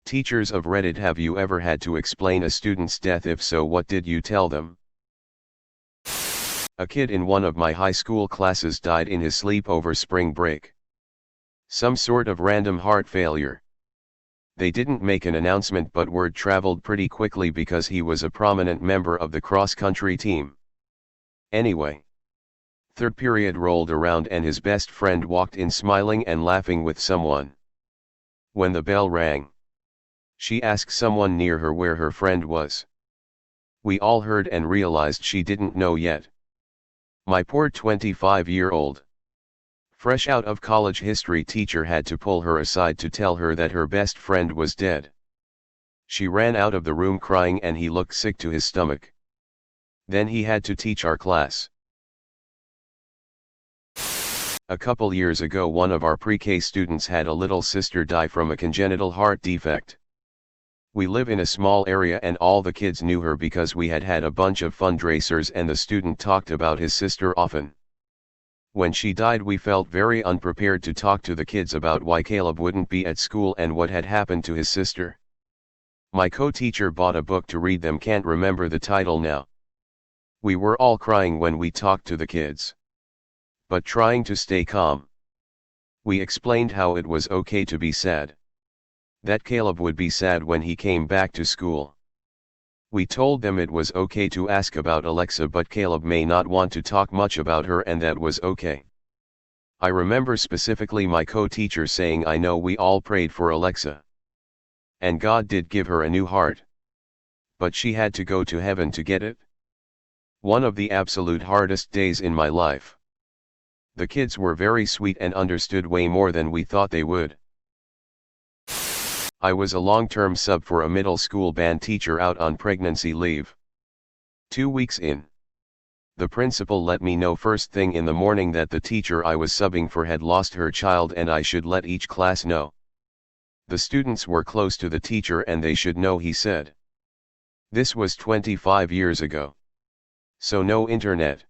Teachers of Reddit, have you ever had to explain a student's death? If so, what did you tell them? A kid in one of my high school classes died in his sleep over spring break. Some sort of random heart failure. They didn't make an announcement, but word traveled pretty quickly because he was a prominent member of the cross-country team. Anyway, third period rolled around and his best friend walked in smiling and laughing with someone. When the bell rang, she asked someone near her where her friend was. We all heard and realized she didn't know yet. My poor 25-year-old, fresh out of college history teacher had to pull her aside to tell her that her best friend was dead. She ran out of the room crying and he looked sick to his stomach. Then he had to teach our class. A couple years ago, one of our pre-K students had a little sister die from a congenital heart defect. We live in a small area and all the kids knew her because we had had a bunch of fundraisers and the student talked about his sister often. When she died, we felt very unprepared to talk to the kids about why Caleb wouldn't be at school and what had happened to his sister. My co-teacher bought a book to read them, can't remember the title now. We were all crying when we talked to the kids, but trying to stay calm. We explained how it was okay to be sad. That Caleb would be sad when he came back to school. We told them it was okay to ask about Alexa, but Caleb may not want to talk much about her, and that was okay. I remember specifically my co-teacher saying, "I know we all prayed for Alexa. And God did give her a new heart. But she had to go to heaven to get it." One of the absolute hardest days in my life. The kids were very sweet and understood way more than we thought they would. I was a long-term sub for a middle school band teacher out on pregnancy leave. 2 weeks in, the principal let me know first thing in the morning that the teacher I was subbing for had lost her child and I should let each class know. The students were close to the teacher and they should know, he said. This was 25 years ago. So no internet.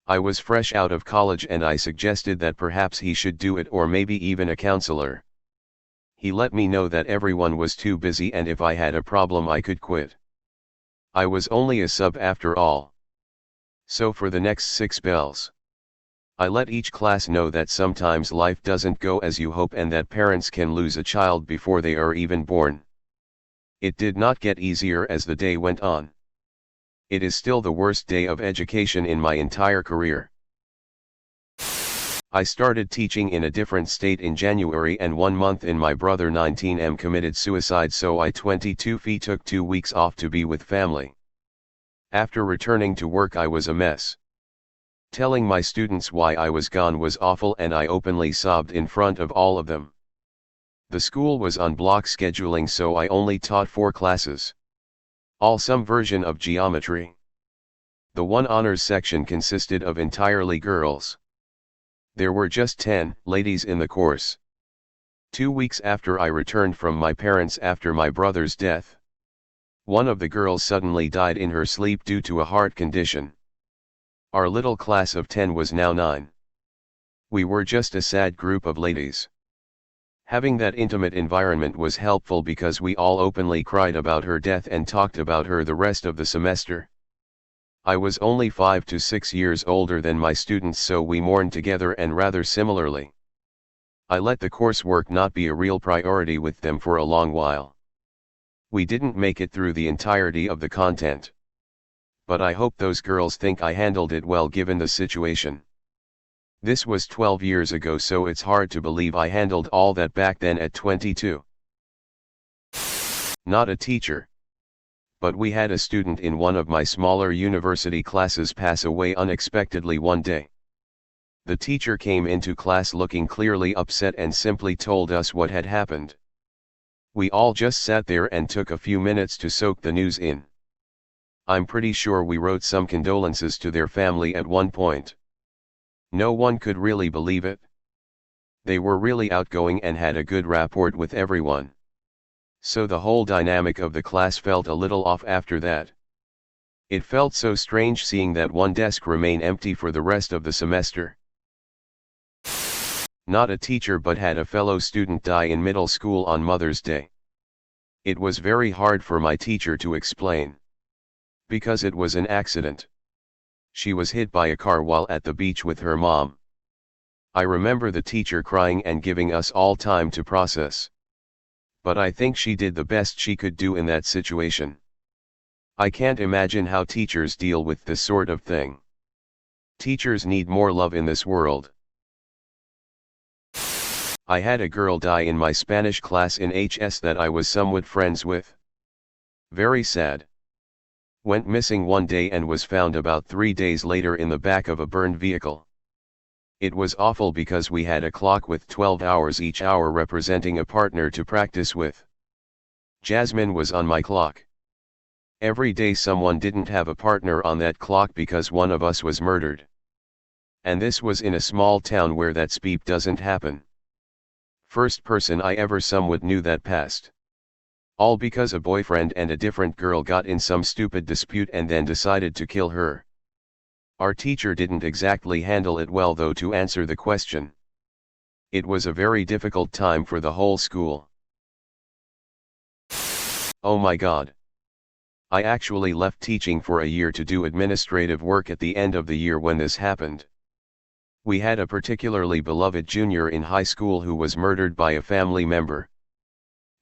I was fresh out of college and I suggested that perhaps he should do it, or maybe even a counselor. He let me know that everyone was too busy and if I had a problem I could quit. I was only a sub after all. So for the next 6 bells, I let each class know that sometimes life doesn't go as you hope and that parents can lose a child before they are even born. It did not get easier as the day went on. It is still the worst day of education in my entire career. I started teaching in a different state in January and 1 month in my brother 19M committed suicide, so I 22 took 2 weeks off to be with family. After returning to work I was a mess. Telling my students why I was gone was awful and I openly sobbed in front of all of them. The school was on block scheduling, so I only taught 4 classes. All some version of geometry. The one honors section consisted of entirely girls. There were just 10 ladies in the course. 2 weeks after I returned from my parents after my brother's death, one of the girls suddenly died in her sleep due to a heart condition. Our little class of 10 was now 9. We were just a sad group of ladies. Having that intimate environment was helpful because we all openly cried about her death and talked about her the rest of the semester. I was only 5 to 6 years older than my students, so we mourned together and rather similarly. I let the coursework not be a real priority with them for a long while. We didn't make it through the entirety of the content. But I hope those girls think I handled it well given the situation. This was 12 years ago, so it's hard to believe I handled all that back then at 22. Not a teacher. But we had a student in one of my smaller university classes pass away unexpectedly one day. The teacher came into class looking clearly upset and simply told us what had happened. We all just sat there and took a few minutes to soak the news in. I'm pretty sure we wrote some condolences to their family at one point. No one could really believe it. They were really outgoing and had a good rapport with everyone. So the whole dynamic of the class felt a little off after that. It felt so strange seeing that one desk remain empty for the rest of the semester. Not a teacher, but had a fellow student die in middle school on Mother's Day. It was very hard for my teacher to explain. Because it was an accident. She was hit by a car while at the beach with her mom. I remember the teacher crying and giving us all time to process. But I think she did the best she could do in that situation. I can't imagine how teachers deal with this sort of thing. Teachers need more love in this world. I had a girl die in my Spanish class in HS that I was somewhat friends with. Very sad. Went missing one day and was found about 3 days later in the back of a burned vehicle. It was awful because we had a clock with 12 hours each hour representing a partner to practice with. Jasmine was on my clock. Every day someone didn't have a partner on that clock because one of us was murdered. And this was in a small town where that speep doesn't happen. First person I ever somewhat knew that passed. All because a boyfriend and a different girl got in some stupid dispute and then decided to kill her. Our teacher didn't exactly handle it well though, to answer the question. It was a very difficult time for the whole school. Oh my God. I actually left teaching for a year to do administrative work at the end of the year when this happened. We had a particularly beloved junior in high school who was murdered by a family member.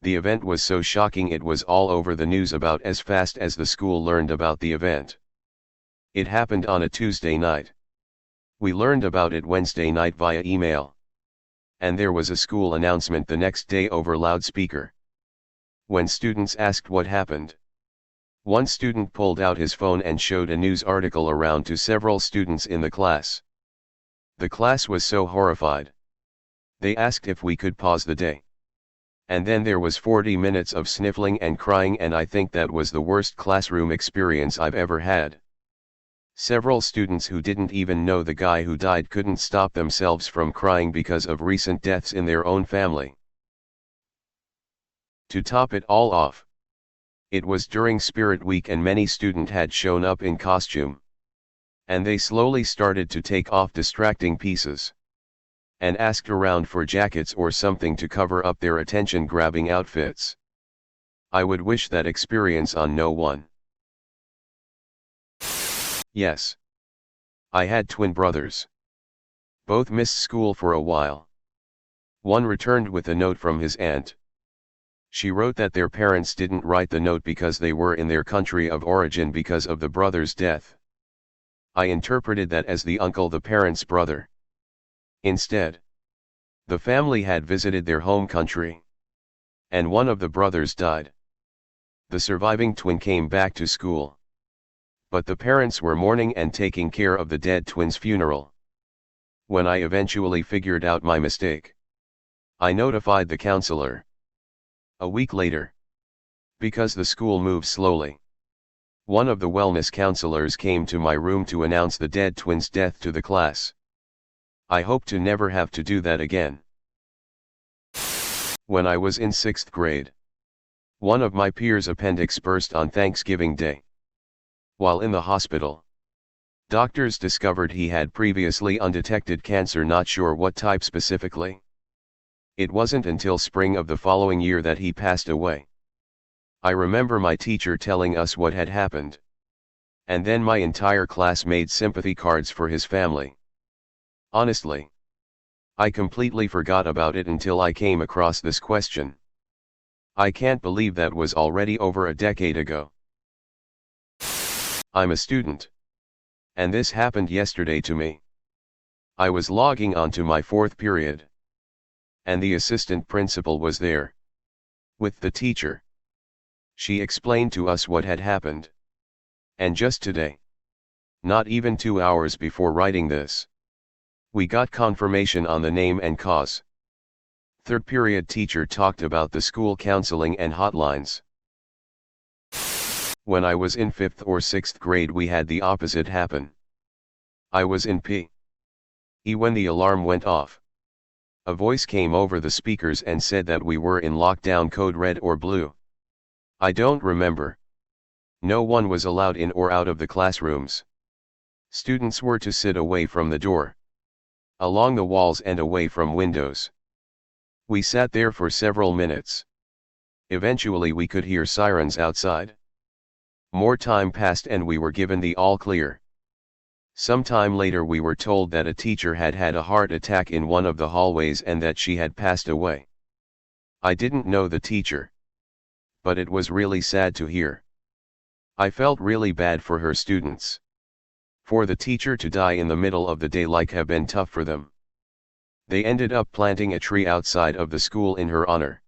The event was so shocking it was all over the news about as fast as the school learned about the event. It happened on a Tuesday night. We learned about it Wednesday night via email. And there was a school announcement the next day over loudspeaker. When students asked what happened, one student pulled out his phone and showed a news article around to several students in the class. The class was so horrified. They asked if we could pause the day. And then there was 40 minutes of sniffling and crying, and I think that was the worst classroom experience I've ever had. Several students who didn't even know the guy who died couldn't stop themselves from crying because of recent deaths in their own family. To top it all off, it was during Spirit Week and many students had shown up in costume. And they slowly started to take off distracting pieces. And asked around for jackets or something to cover up their attention-grabbing outfits. I would wish that experience on no one. Yes. I had twin brothers. Both missed school for a while. One returned with a note from his aunt. She wrote that their parents didn't write the note because they were in their country of origin because of the brother's death. I interpreted that as the uncle, the parents' brother. Instead, the family had visited their home country. And one of the brothers died. The surviving twin came back to school. But the parents were mourning and taking care of the dead twin's funeral. When I eventually figured out my mistake, I notified the counselor. A week later, because the school moves slowly, one of the wellness counselors came to my room to announce the dead twin's death to the class. I hope to never have to do that again. When I was in 6th grade, one of my peers' appendix burst on Thanksgiving Day. While in the hospital, doctors discovered he had previously undetected cancer, not sure what type specifically. It wasn't until spring of the following year that he passed away. I remember my teacher telling us what had happened. And then my entire class made sympathy cards for his family. Honestly, I completely forgot about it until I came across this question. I can't believe that was already over a decade ago. I'm a student. And this happened yesterday to me. I was logging onto my 4th period. And the assistant principal was there. With the teacher. She explained to us what had happened. And just today, not even 2 hours before writing this, we got confirmation on the name and cause. 3rd period teacher talked about the school counseling and hotlines. When I was in 5th or 6th grade we had the opposite happen. I was in P.E. when the alarm went off. A voice came over the speakers and said that we were in lockdown code red or blue. I don't remember. No one was allowed in or out of the classrooms. Students were to sit away from the door, along the walls and away from windows. We sat there for several minutes. Eventually we could hear sirens outside. More time passed and we were given the all clear. Some time later we were told that a teacher had had a heart attack in one of the hallways and that she had passed away. I didn't know the teacher. But it was really sad to hear. I felt really bad for her students. For the teacher to die in the middle of the day have been tough for them. They ended up planting a tree outside of the school in her honor.